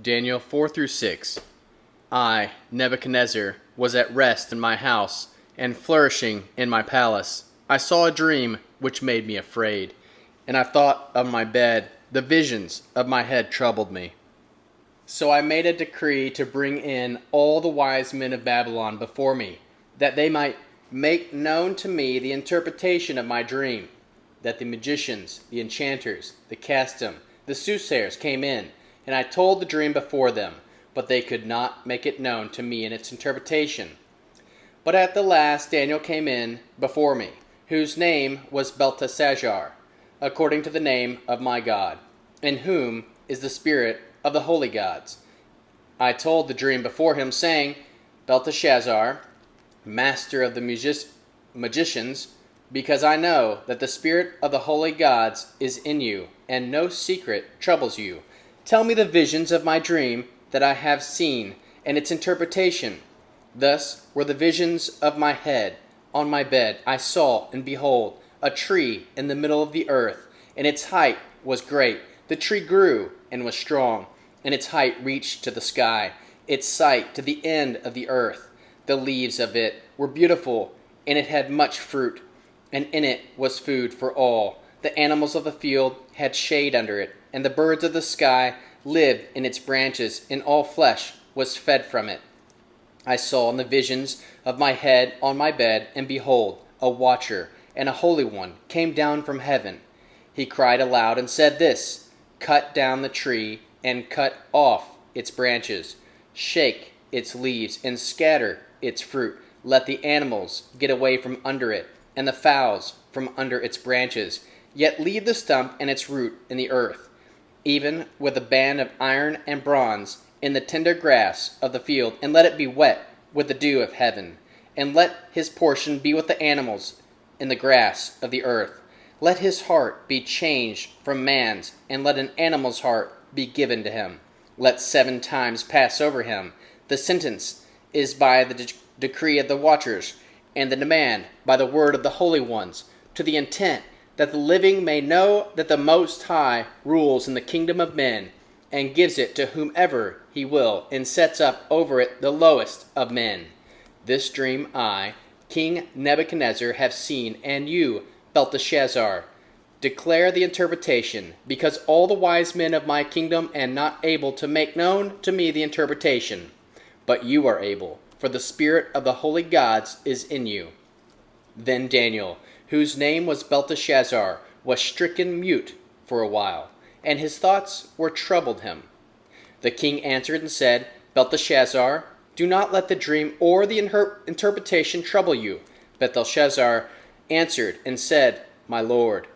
Daniel 4 through 6. I, Nebuchadnezzar, was at rest in my house and flourishing in my palace. I saw a dream which made me afraid, and I thought of my bed. The visions of my head troubled me. So I made a decree to bring in all the wise men of Babylon before me, that they might make known to me the interpretation of my dream. That the magicians, the enchanters, the castum, the soothsayers came in, and I told the dream before them, but they could not make it known to me in its interpretation. But at the last Daniel came in before me, whose name was Belteshazzar, according to the name of my God, in whom is the spirit of the holy gods. I told the dream before him, saying, Belteshazzar, master of the magicians, because I know that the spirit of the holy gods is in you, and no secret troubles you. Tell me the visions of my dream that I have seen, and its interpretation. Thus were the visions of my head. On my bed I saw, and behold, a tree in the middle of the earth, and its height was great. The tree grew and was strong, and its height reached to the sky, its sight to the end of the earth. The leaves of it were beautiful, and it had much fruit, and in it was food for all. The animals of the field had shade under it, and the birds of the sky lived in its branches, and all flesh was fed from it. I saw in the visions of my head on my bed, and behold, a watcher and a holy one came down from heaven. He cried aloud and said this, Cut down the tree, and cut off its branches. Shake its leaves, and scatter its fruit. Let the animals get away from under it, and the fowls from under its branches. Yet leave the stump and its root in the earth, even with a band of iron and bronze in the tender grass of the field, and let it be wet with the dew of heaven. And let his portion be with the animals in the grass of the earth. Let his heart be changed from man's, and let an animal's heart be given to him. Let 7 times pass over him. The sentence is by the decree of the watchers, and the demand by the word of the holy ones, to the intent that the living may know that the Most High rules in the kingdom of men, and gives it to whomever he will, and sets up over it the lowest of men. This dream I, King Nebuchadnezzar, have seen, and you, Belteshazzar, declare the interpretation, because all the wise men of my kingdom are not able to make known to me the interpretation. But you are able, for the spirit of the holy gods is in you. Then Daniel, whose name was Belteshazzar, was stricken mute for a while, and his thoughts were troubled him. The king answered and said, Belteshazzar, do not let the dream or the interpretation trouble you. Belteshazzar answered and said, My lord,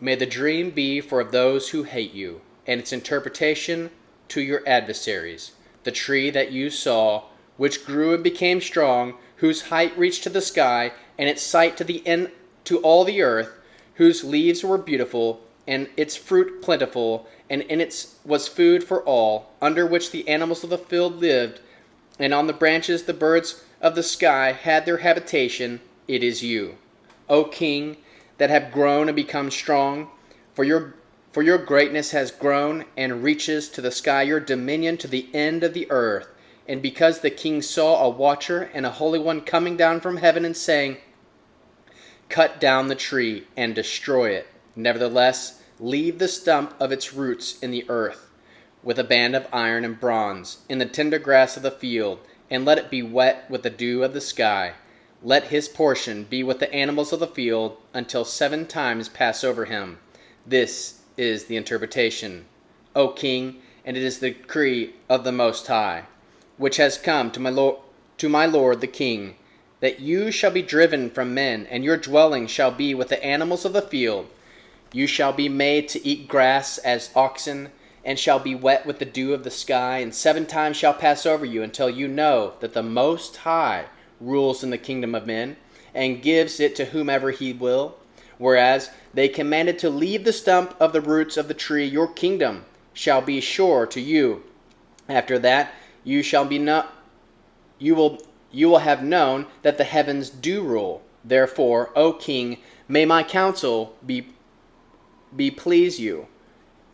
may the dream be for those who hate you, and its interpretation to your adversaries. The tree that you saw, which grew and became strong, whose height reached to the sky, and its sight to the end to all the earth, whose leaves were beautiful, and its fruit plentiful, and in it was food for all, under which the animals of the field lived, and on the branches the birds of the sky had their habitation. It is you, O king, that have grown and become strong, for your greatness has grown and reaches to the sky, your dominion to the end of the earth. And because the king saw a watcher and a holy one coming down from heaven and saying, Cut down the tree and destroy it, nevertheless leave the stump of its roots in the earth, with a band of iron and bronze, in the tender grass of the field, and let it be wet with the dew of the sky. Let his portion be with the animals of the field, until 7 times pass over him. This is the interpretation, O king, and it is the decree of the Most High, which has come to my lord the king, that you shall be driven from men, and your dwelling shall be with the animals of the field. You shall be made to eat grass as oxen, and shall be wet with the dew of the sky, and 7 times shall pass over you, until you know that the Most High rules in the kingdom of men, and gives it to whomever he will. Whereas they commanded to leave the stump of the roots of the tree, your kingdom shall be sure to you. After that you will have known that the heavens do rule. Therefore, O king, may my counsel be please you,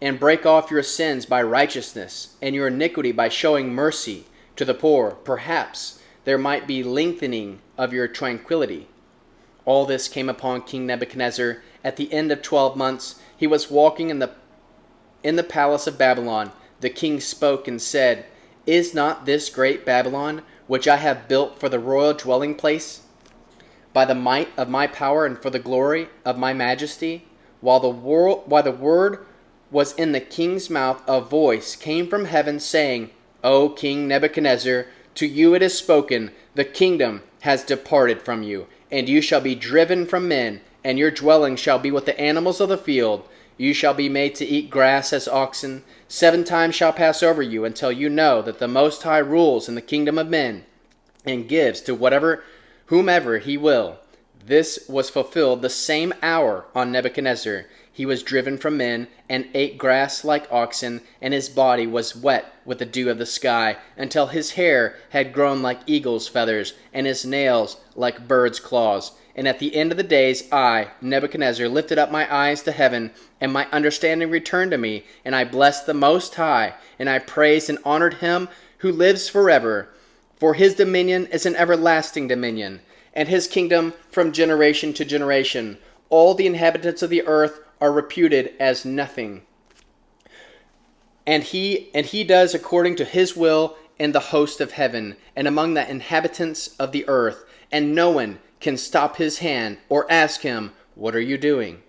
and break off your sins by righteousness, and your iniquity by showing mercy to the poor. Perhaps there might be lengthening of your tranquility. All this came upon King Nebuchadnezzar at the end of 12 months. He was walking in the palace of Babylon. The king spoke and said, "Is not this great Babylon, which I have built for the royal dwelling place, by the might of my power and for the glory of my majesty?" While the word was in the king's mouth, a voice came from heaven saying, "O King Nebuchadnezzar, to you it is spoken, the kingdom has departed from you, and you shall be driven from men, and your dwelling shall be with the animals of the field. You shall be made to eat grass as oxen. 7 times shall pass over you, until you know that the Most High rules in the kingdom of men, and gives to whomever he will." This was fulfilled the same hour on Nebuchadnezzar. He was driven from men, and ate grass like oxen, and his body was wet with the dew of the sky, until his hair had grown like eagle's feathers, and his nails like birds' claws. And at the end of the days, I, Nebuchadnezzar, lifted up my eyes to heaven, and my understanding returned to me, and I blessed the Most High, and I praised and honored him who lives forever. For his dominion is an everlasting dominion, and his kingdom from generation to generation. All the inhabitants of the earth are reputed as nothing. And he does according to his will in the host of heaven, and among the inhabitants of the earth, and no one can stop his hand or ask him, "What are you doing?"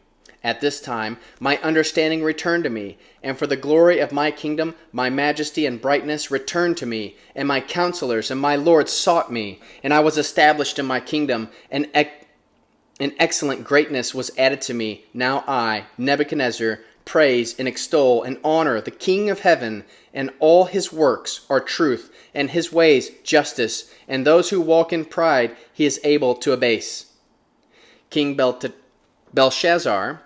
At this time my understanding returned to me, and for the glory of my kingdom my majesty and brightness returned to me, and my counselors and my lords sought me, and I was established in my kingdom, and excellent greatness was added to me. Now I, Nebuchadnezzar, praise and extol and honor the King of heaven, and all his works are truth, and his ways justice, and those who walk in pride he is able to abase. King Belshazzar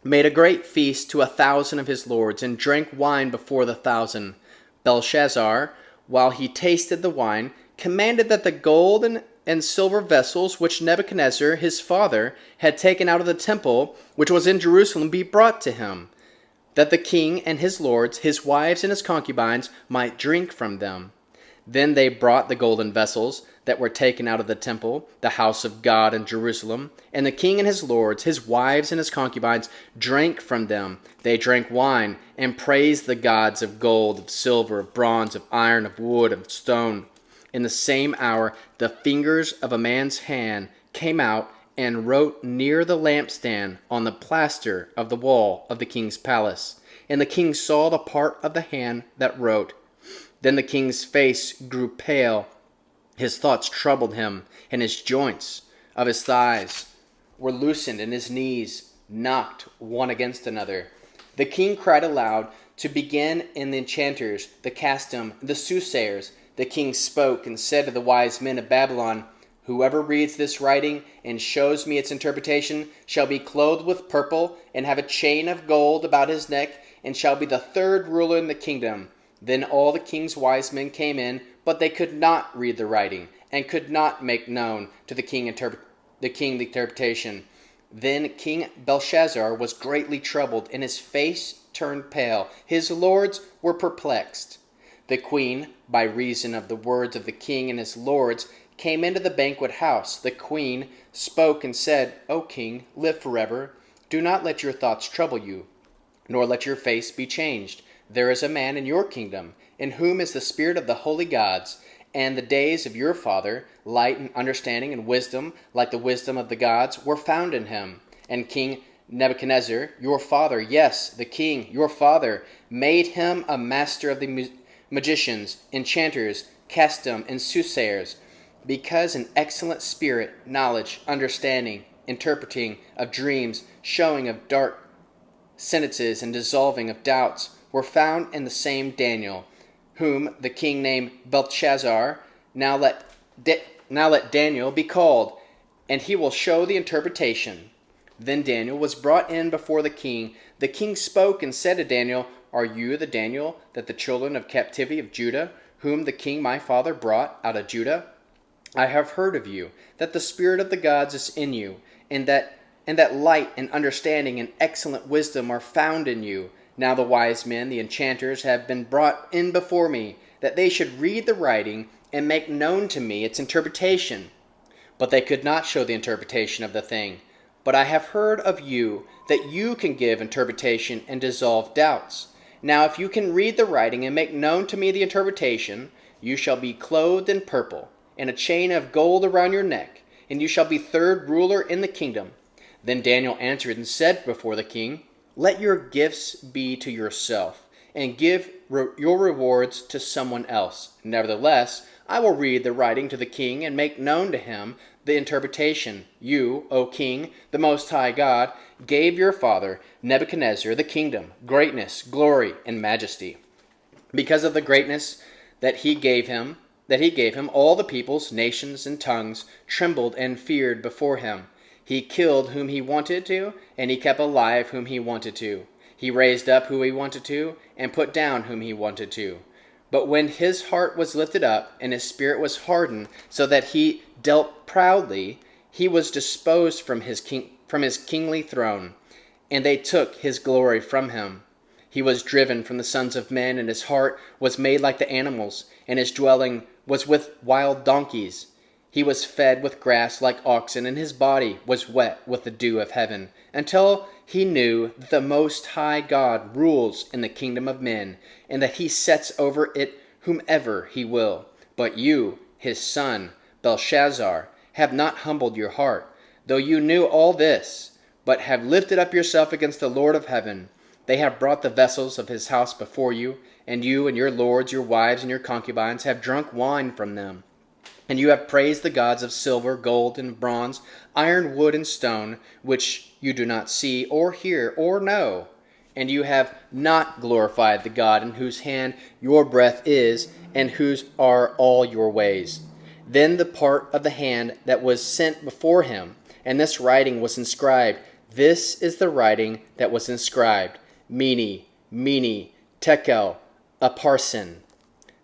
made a great feast to 1,000 of his lords, and drank wine before the 1,000. Belshazzar, while he tasted the wine, commanded that the gold and silver vessels which Nebuchadnezzar his father had taken out of the temple which was in Jerusalem be brought to him, that the king and his lords, his wives and his concubines, might drink from them. Then they brought the golden vessels that were taken out of the temple, the house of God in Jerusalem, and the king and his lords, his wives and his concubines, drank from them. They drank wine, and praised the gods of gold, of silver, of bronze, of iron, of wood, of stone. In the same hour the fingers of a man's hand came out and wrote near the lampstand on the plaster of the wall of the king's palace. And the king saw the part of the hand that wrote. Then the king's face grew pale, his thoughts troubled him, and his joints of his thighs were loosened, and his knees knocked one against another. The king cried aloud to begin in the enchanters, the custom, the soothsayers. The king spoke and said to the wise men of Babylon, "Whoever reads this writing and shows me its interpretation shall be clothed with purple, and have a chain of gold about his neck, and shall be the 3rd ruler in the kingdom." Then all the king's wise men came in, but they could not read the writing, and could not make known to the king the interpretation. Then King Belshazzar was greatly troubled, and his face turned pale. His lords were perplexed. The queen, by reason of the words of the king and his lords, came into the banquet house. The queen spoke and said, "O king, live forever. Do not let your thoughts trouble you, nor let your face be changed. There is a man in your kingdom, in whom is the spirit of the holy gods, and the days of your father, light and understanding and wisdom, like the wisdom of the gods, were found in him. And King Nebuchadnezzar, your father, yes, the king, your father, made him a master of the magicians, enchanters, custom, and soothsayers, because an excellent spirit, knowledge, understanding, interpreting of dreams, showing of dark sentences, and dissolving of doubts, were found in the same Daniel, whom the king named Belshazzar. Now let Daniel be called, and he will show the interpretation." Then Daniel was brought in before the king. The king spoke and said to Daniel, "Are you the Daniel that the children of captivity of Judah, whom the king my father brought out of Judah? I have heard of you, that the spirit of the gods is in you, and that light and understanding and excellent wisdom are found in you. Now the wise men, the enchanters, have been brought in before me, that they should read the writing and make known to me its interpretation. But they could not show the interpretation of the thing. But I have heard of you that you can give interpretation and dissolve doubts. Now if you can read the writing and make known to me the interpretation, you shall be clothed in purple, and a chain of gold around your neck, and you shall be third ruler in the kingdom. Then Daniel answered and said before the king, Let your gifts be to yourself, and give your rewards to someone else. Nevertheless, I will read the writing to the king and make known to him the interpretation. You, O king, the Most High God, gave your father Nebuchadnezzar the kingdom, greatness, glory, and majesty. Because of the greatness that he gave him, all the peoples, nations, and tongues trembled and feared before him. He killed whom he wanted to, and he kept alive whom he wanted to. He raised up who he wanted to, and put down whom he wanted to. But when his heart was lifted up, and his spirit was hardened, so that he dealt proudly, he was disposed from his kingly throne, and they took his glory from him. He was driven from the sons of men, and his heart was made like the animals, and his dwelling was with wild donkeys. He was fed with grass like oxen, and his body was wet with the dew of heaven, until he knew that the Most High God rules in the kingdom of men, and that he sets over it whomever he will. But you, his son, Belshazzar, have not humbled your heart, though you knew all this, but have lifted up yourself against the Lord of heaven. They have brought the vessels of his house before you, and you and your lords, your wives, and your concubines have drunk wine from them. And you have praised the gods of silver, gold, and bronze, iron, wood, and stone, which you do not see, or hear, or know. And you have not glorified the God in whose hand your breath is, and whose are all your ways. Then the part of the hand that was sent before him, and this writing was inscribed. This is the writing that was inscribed. Mene, Mene, Tekel, Upharsin.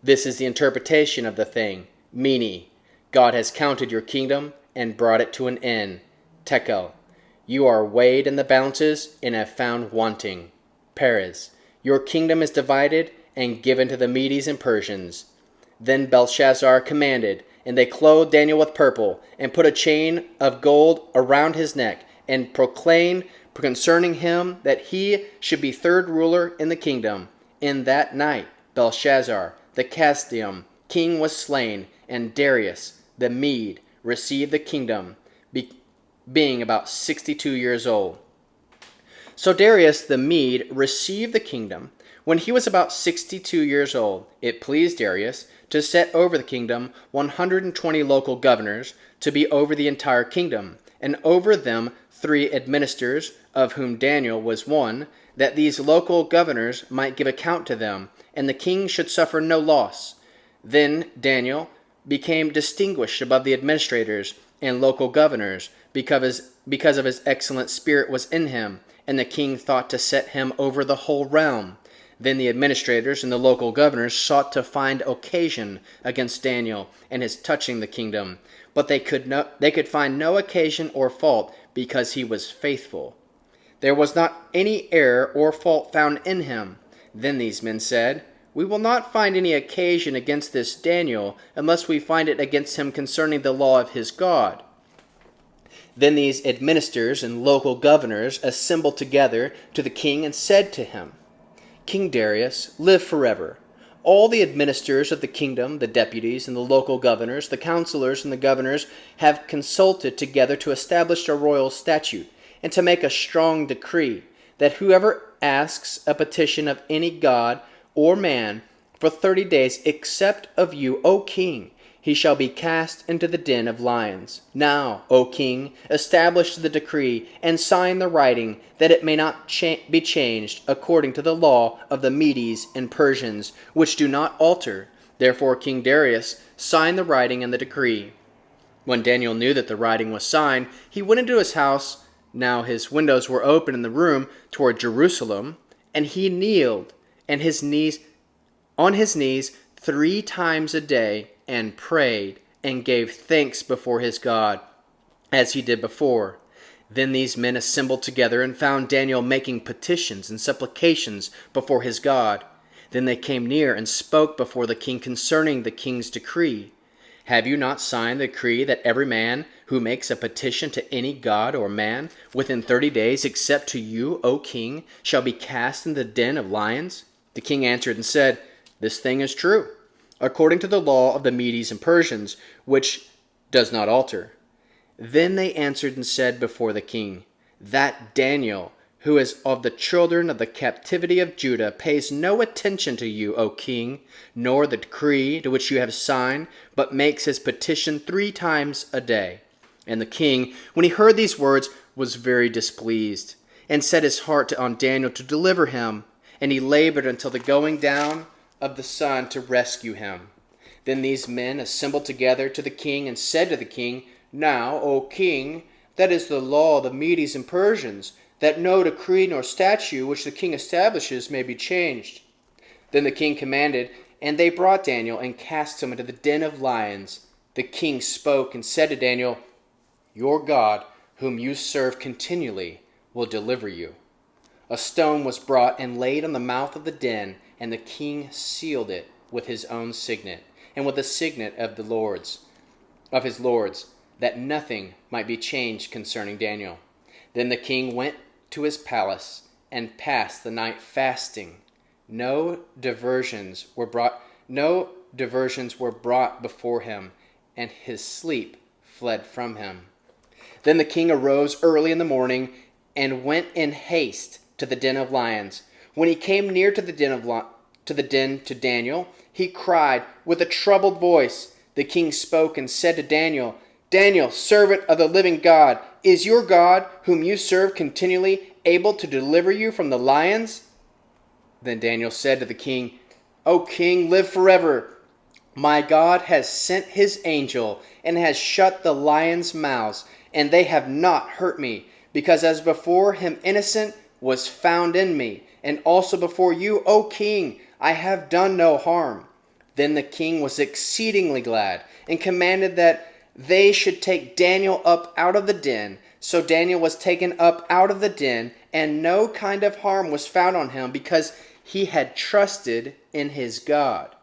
This is the interpretation of the thing. Mene, God has counted your kingdom and brought it to an end. Tekel, you are weighed in the balances and have found wanting. Peres, your kingdom is divided and given to the Medes and Persians. Then Belshazzar commanded, and they clothed Daniel with purple, and put a chain of gold around his neck, and proclaimed concerning him that he should be third ruler in the kingdom. In that night Belshazzar, the Chaldean king, was slain, and Darius, the Mede, received the kingdom, being about 62 years old. So Darius the Mede received the kingdom when he was about 62 years old. It pleased Darius to set over the kingdom 120 local governors to be over the entire kingdom, and over them 3 administrators, of whom Daniel was one, that these local governors might give account to them, and the king should suffer no loss. Then Daniel became distinguished above the administrators and local governors, because of his excellent spirit was in him, and the king thought to set him over the whole realm. Then the administrators and the local governors sought to find occasion against Daniel and his touching the kingdom, but they could find no occasion or fault, because he was faithful. There was not any error or fault found in him. Then these men said, We will not find any occasion against this Daniel, unless we find it against him concerning the law of his God. Then these administrators and local governors assembled together to the king and said to him, King Darius, live forever. All the administrators of the kingdom, the deputies and the local governors, the counselors and the governors have consulted together to establish a royal statute and to make a strong decree that whoever asks a petition of any god or man for 30 days except of you, O king, he shall be cast into the den of lions. Now, O king, establish the decree and sign the writing, that it may not be changed according to the law of the Medes and Persians, which do not alter. Therefore King Darius signed the writing and the decree. When Daniel knew that the writing was signed, he went into his house. Now his windows were open in the room toward Jerusalem, and he kneeled on his knees 3 times a day, and prayed and gave thanks before his God, as he did before. Then these men assembled together and found Daniel making petitions and supplications before his God. Then they came near and spoke before the king concerning the king's decree. Have you not signed the decree that every man who makes a petition to any god or man within 30 days, except to you, O king, shall be cast in the den of lions? The king answered and said, This thing is true, according to the law of the Medes and Persians, which does not alter. Then they answered and said before the king, That Daniel, who is of the children of the captivity of Judah, pays no attention to you, O king, nor the decree to which you have signed, but makes his petition 3 times a day. And the king, when he heard these words, was very displeased, and set his heart on Daniel to deliver him, and he labored until the going down of the sun to rescue him. Then these men assembled together to the king and said to the king, Now, O king, that is the law of the Medes and Persians, that no decree nor statute which the king establishes may be changed. Then the king commanded, and they brought Daniel and cast him into the den of lions. The king spoke and said to Daniel, Your God, whom you serve continually, will deliver you. A stone was brought and laid on the mouth of the den, and the king sealed it with his own signet, and with the signet of his lords, that nothing might be changed concerning Daniel. Then the king went to his palace and passed the night fasting. No diversions were brought before him, and his sleep fled from him. Then the king arose early in the morning and went in haste to the den of lions. When he came near to the den to Daniel, he cried with a troubled voice. The king spoke and said to Daniel, Daniel, servant of the living God, is your God, whom you serve continually, able to deliver you from the lions? Then Daniel said to the king, O king, live forever. My God has sent his angel and has shut the lions' mouths, and they have not hurt me, because as before him innocent was found in me, and also before you, O king, I have done no harm. Then the king was exceedingly glad, and commanded that they should take Daniel up out of the den. So Daniel was taken up out of the den, and no kind of harm was found on him, because he had trusted in his God.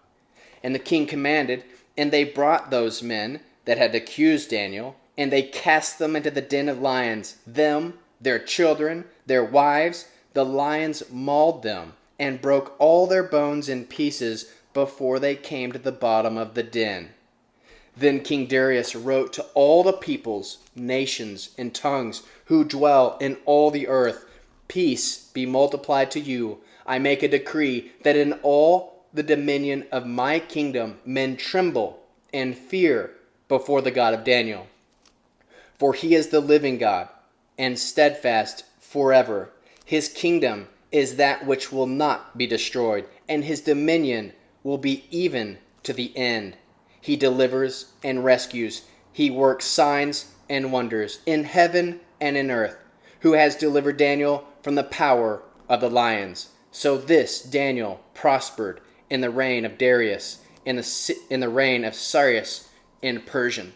And the king commanded, and they brought those men that had accused Daniel, and they cast them into the den of lions, them, their children, their wives. The lions mauled them, and broke all their bones in pieces before they came to the bottom of the den. Then King Darius wrote to all the peoples, nations, and tongues who dwell in all the earth, Peace be multiplied to you. I make a decree that in all the dominion of my kingdom men tremble and fear before the God of Daniel. For he is the living God, and steadfast forever. His kingdom is that which will not be destroyed, and his dominion will be even to the end. He delivers and rescues. He works signs and wonders in heaven and in earth, who has delivered Daniel from the power of the lions. So this Daniel prospered in the reign of Darius, in the reign of Cyrus in Persian.